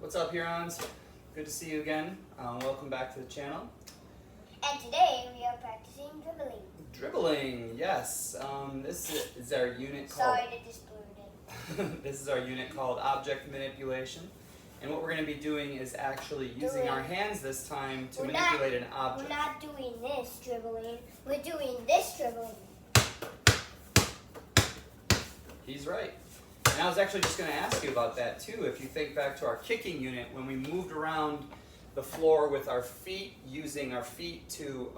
What's up, Hurons? Good to see you again. Welcome back to the channel. And today we are practicing dribbling. Dribbling, yes. This is our unit called... Sorry to just blew it in. This is our unit called object manipulation. And what we're going to be doing is actually using our hands this time to manipulate an object. We're not doing this dribbling. We're doing this dribbling. He's right. And I was actually just going to ask you about that too. If you think back to our kicking unit, when we moved around the floor with our feet, using our feet to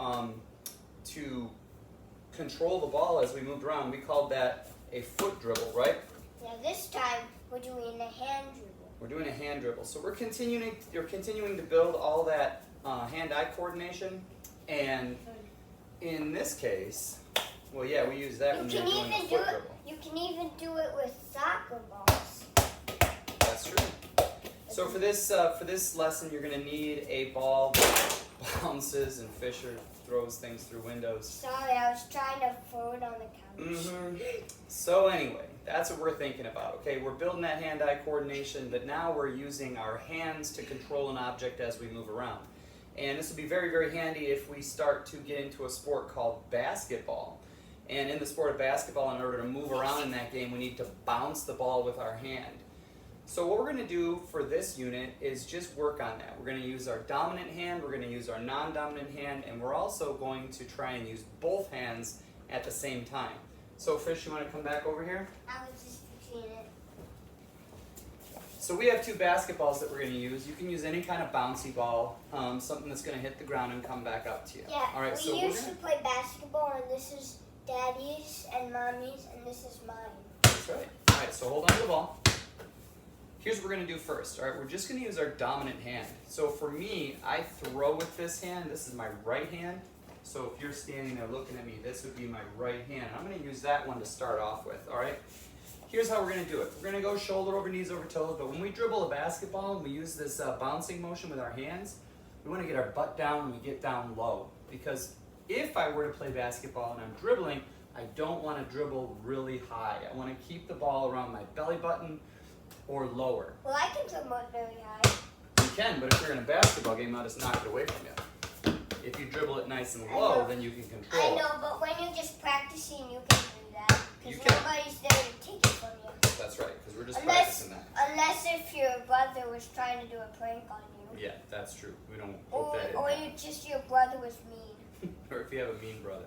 control the ball as we moved around, we called that a foot dribble, right? Now this time we're doing a hand dribble. We're doing a hand dribble. So you're continuing to build all that hand-eye coordination, and in this case, well, yeah, we use that when you're doing a foot dribble. You can even do it with soccer balls. That's true. So for this lesson, you're going to need a ball that bounces, and Fisher throws things through windows. Sorry, I was trying to throw it on the couch. So anyway, that's what we're thinking about. Okay, we're building that hand-eye coordination, but now we're using our hands to control an object as we move around. And this will be very, very handy if we start to get into a sport called basketball. And in the sport of basketball, in order to move around in that game, we need to bounce the ball with our hand. So what we're going to do for this unit is just work on that. We're going to use our dominant hand, we're going to use our non-dominant hand, and we're also going to try and use both hands at the same time. So Fish, you want to come back over here? I was just fixing it. So we have two basketballs that we're going to use. You can use any kind of bouncy ball, something that's going to hit the ground and come back up to you. Yeah, all right, we used to play basketball, and this is Daddy's and Mommy's, and this is mine. That's right. All right, so hold on to the ball. Here's what we're going to do first. All right, we're just going to use our dominant hand. So for me, I throw with this hand. This is my right hand. So if you're standing there looking at me, this would be my right hand. I'm going to use that one to start off with, all right? Here's how we're going to do it. We're going to go shoulder over knees over toes, but when we dribble a basketball and we use this bouncing motion with our hands, we want to get our butt down and we get down low. Because if I were to play basketball and I'm dribbling, I don't want to dribble really high. I want to keep the ball around my belly button or lower. Well, I can dribble very high. You can, but if you're in a basketball game, I'll just knock it away from you. If you dribble it nice and low, then you can control it. I know, but when you're just practicing, you can do that. Because nobody's there to take it from you. That's right, because we're just practicing that. Unless if your brother was trying to do a prank on you. Yeah, that's true. We don't hope that Or your brother was mean. Or if you have a mean brother.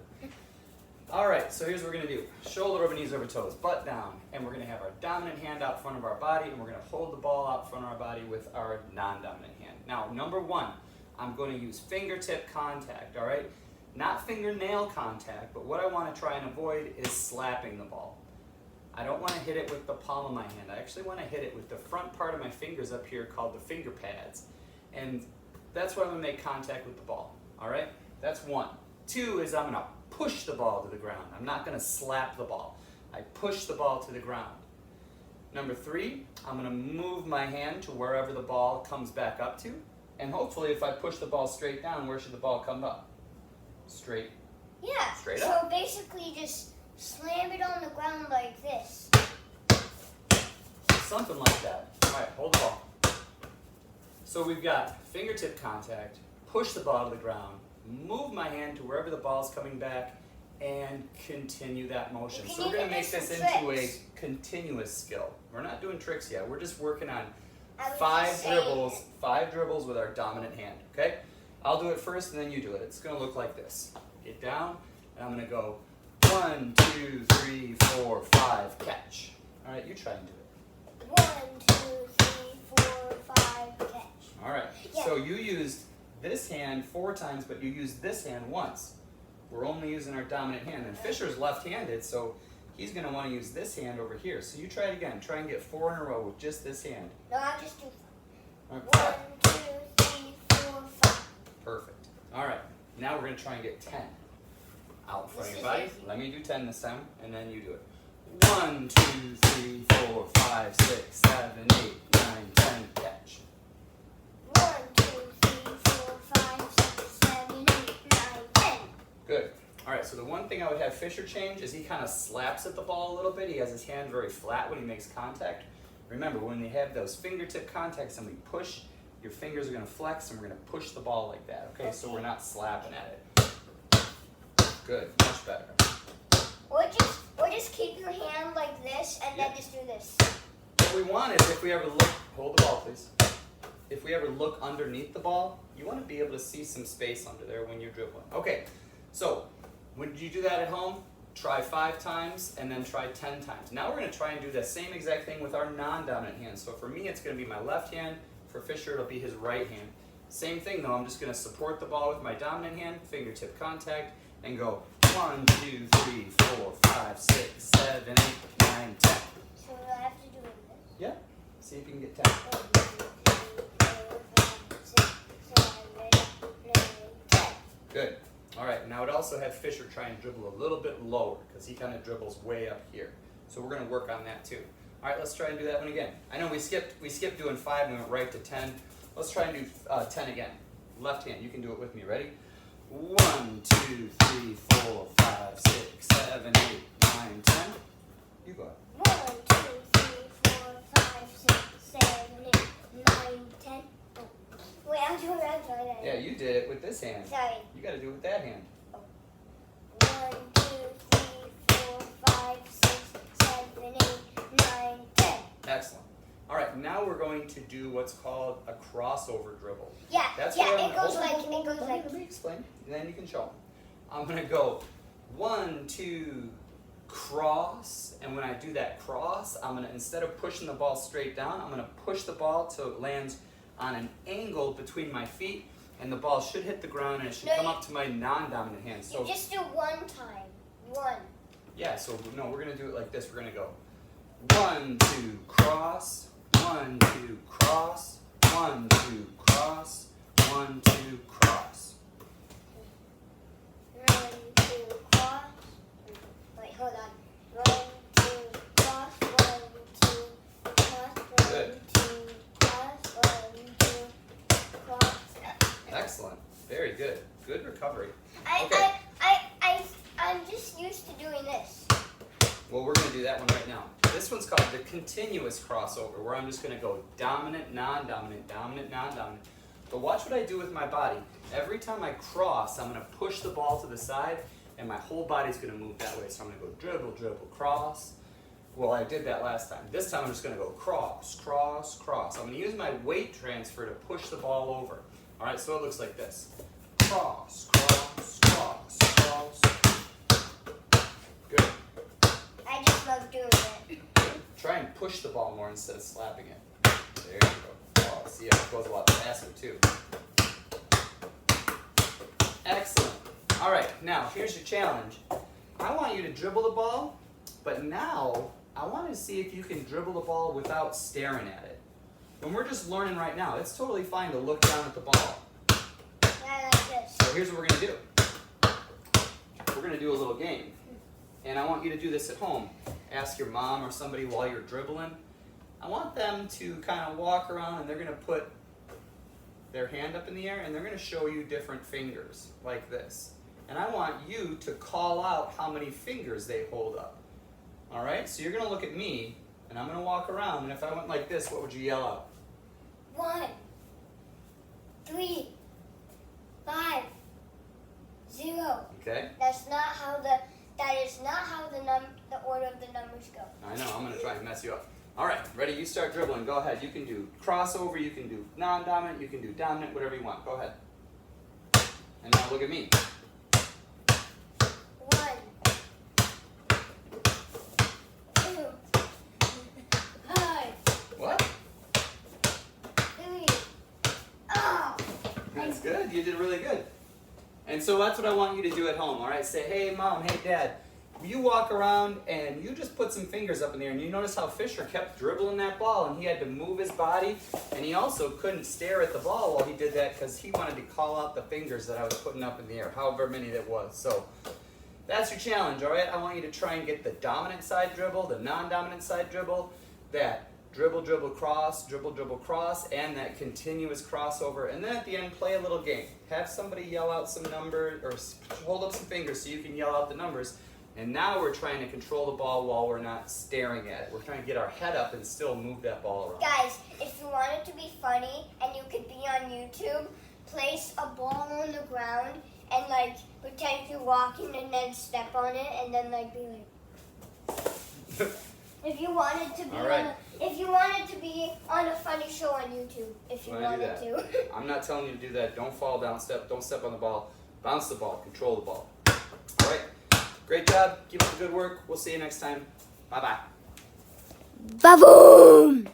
All right, so here's what we're going to do. Shoulder over, knees over toes, butt down. And we're going to have our dominant hand out front of our body, and we're going to hold the ball out front of our body with our non-dominant hand. Now, number one, I'm going to use fingertip contact, all right? Not fingernail contact, but what I want to try and avoid is slapping the ball. I don't want to hit it with the palm of my hand. I actually want to hit it with the front part of my fingers up here called the finger pads. And that's where I'm going to make contact with the ball, all right? That's one. Two is I'm going to push the ball to the ground. I'm not going to slap the ball. I push the ball to the ground. Number three, I'm going to move my hand to wherever the ball comes back up to. And hopefully if I push the ball straight down, where should the ball come up? Straight. Yeah. Straight up. So basically just slam it on the ground like this. Something like that. All right, hold the ball. So we've got fingertip contact, push the ball to the ground, move my hand to wherever the ball's coming back, and continue that motion. So we're going to make this into a continuous skill. We're not doing tricks yet. We're just working on five dribbles with our dominant hand, okay? I'll do it first and then you do it. It's going to look like this. Get down, and I'm going to go 1, 2, 3, 4, 5, catch. All right, you try and do it. 1, 2, 3, 4, 5, catch. All right, yeah. So you used this hand 4 times, but you used this hand once. We're only using our dominant hand. And Fisher's left-handed, so he's going to want to use this hand over here. So you try it again. Try and get 4 in a row with just this hand. No, I'll just do 5. 1, 2, 3, 4, 5. Perfect. All right, now we're going to try and get 10 out in front of your body. Let me do 10 this time, and then you do it. 1, 2, 3, 4, 5, 6, 7, 8, 9, 10, catch. 1, 2, 3, 4, 5, 6, 7, 8, 9, 10. Good. All right, so the one thing I would have Fisher change is he kind of slaps at the ball a little bit. He has his hand very flat when he makes contact. Remember, when they have those fingertip contacts and we push, your fingers are going to flex and we're going to push the ball like that, okay? So we're not slapping at it. Good, much better. Or just keep your hand like this and then just do this. What we want is if we ever look, hold the ball please. If we ever look underneath the ball, you want to be able to see some space under there when you're dribbling. Okay, so when you do that at home, try 5 times and then try 10 times. Now we're going to try and do the same exact thing with our non-dominant hand. So for me, it's going to be my left hand. For Fisher, it'll be his right hand. Same thing though, I'm just going to support the ball with my dominant hand, fingertip contact, and go 1, 2, 3, 4, 5, 6, 7, 8, 9, 10. So I have to do this? Yeah, see if you can get 10. 1, 2, 3, 4, 5, 6, 7, 8, 9, 10. Good. All right, now I'd also have Fisher try and dribble a little bit lower because he kind of dribbles way up here. So we're going to work on that too. All right, let's try and do that one again. I know we skipped doing 5 and we went right to 10. Let's try and do 10 again. Left hand, you can do it with me. Ready? 1, 2, 3, 4, 5, 6, 7, 8, 9, 10. You go ahead. 1, 2, 3, 4, 5, 6, 7, 8, 9, 10. Oh. Wait, I'm doing that. Yeah, you did it with this hand. Sorry. You got to do it with that hand. 1, 2, 3, 4, 5, 6, 7, 8, 9, 10. Excellent. All right, now we're going to do what's called a crossover dribble. Yeah, That's yeah, where it goes like, Let me explain, and then you can show them. I'm gonna go 1, 2, cross, and when I do that cross, I'm gonna, instead of pushing the ball straight down, I'm gonna push the ball till it lands on an angle between my feet, and the ball should hit the ground, and it should come up to my non-dominant hand. So you just do 1 time. 1. yeah, so no, we're gonna do it like this. We're gonna go 1, 2, cross, 1, 2, cross, 1, 2, cross, 1, 2, cross. 1, 2, cross. Wait, hold on. 1, 2, cross. 1, 2, cross. 1, Good. 2, cross. 1, 2, cross. Excellent. Very good. Good recovery. I'm just used to doing this. Well, we're going to do that one right now. This one's called the continuous crossover, where I'm just going to go dominant, non-dominant, dominant, non-dominant. But watch what I do with my body. Every time I cross, I'm going to push the ball to the side, and my whole body's going to move that way. So I'm going to go dribble, dribble, cross. Well, I did that last time. This time I'm just going to go cross, cross, cross. I'm going to use my weight transfer to push the ball over. All right, so it looks like this. Cross, cross, cross, cross. Good. I just love doing it. Try and push the ball more instead of slapping it. There you go. Oh, see, it goes a lot faster too. Excellent. All right, now here's your challenge. I want you to dribble the ball, but now I want to see if you can dribble the ball without staring at it. When we're just learning right now, it's totally fine to look down at the ball. I like this. So here's what we're going to do. We're going to do a little game. And I want you to do this at home. Ask your mom or somebody while you're dribbling. I want them to kind of walk around and they're going to put their hand up in the air and they're going to show you different fingers like this. And I want you to call out how many fingers they hold up. All right? So you're going to look at me and I'm going to walk around, and if I went like this, what would you yell out? 1, 3, 5, 0. Okay? That is not how the order of the numbers go. I know, I'm going to try and mess you up. All right, ready? You start dribbling. Go ahead. You can do crossover, you can do non-dominant, you can do dominant, whatever you want. Go ahead. And now look at me. 1, 2, 5, What? 3. Oh! That's good. You did really good. And so that's what I want you to do at home, all right? Say, hey, Mom, hey, Dad. You walk around and you just put some fingers up in the air, and you notice how Fisher kept dribbling that ball and he had to move his body, and he also couldn't stare at the ball while he did that because he wanted to call out the fingers that I was putting up in the air, however many that was. So that's your challenge, all right? I want you to try and get the dominant side dribble, the non-dominant side dribble, that dribble, dribble, cross, and that continuous crossover. And then at the end, play a little game. Have somebody yell out some numbers or hold up some fingers so you can yell out the numbers. And now we're trying to control the ball while we're not staring at it. We're trying to get our head up and still move that ball around. Guys, if you want it to be funny and you could be on YouTube, place a ball on the ground and like pretend you're walking and then step on it and then like be like. If you wanted to be All right. if you wanted to be on a funny show on YouTube, if you Wanna do wanted to. I'm not telling you to do that. Don't fall down, don't step on the ball. Bounce the ball, control the ball. All right. Great job. Keep up the good work. We'll see you next time. Bye-bye. Ba-boom!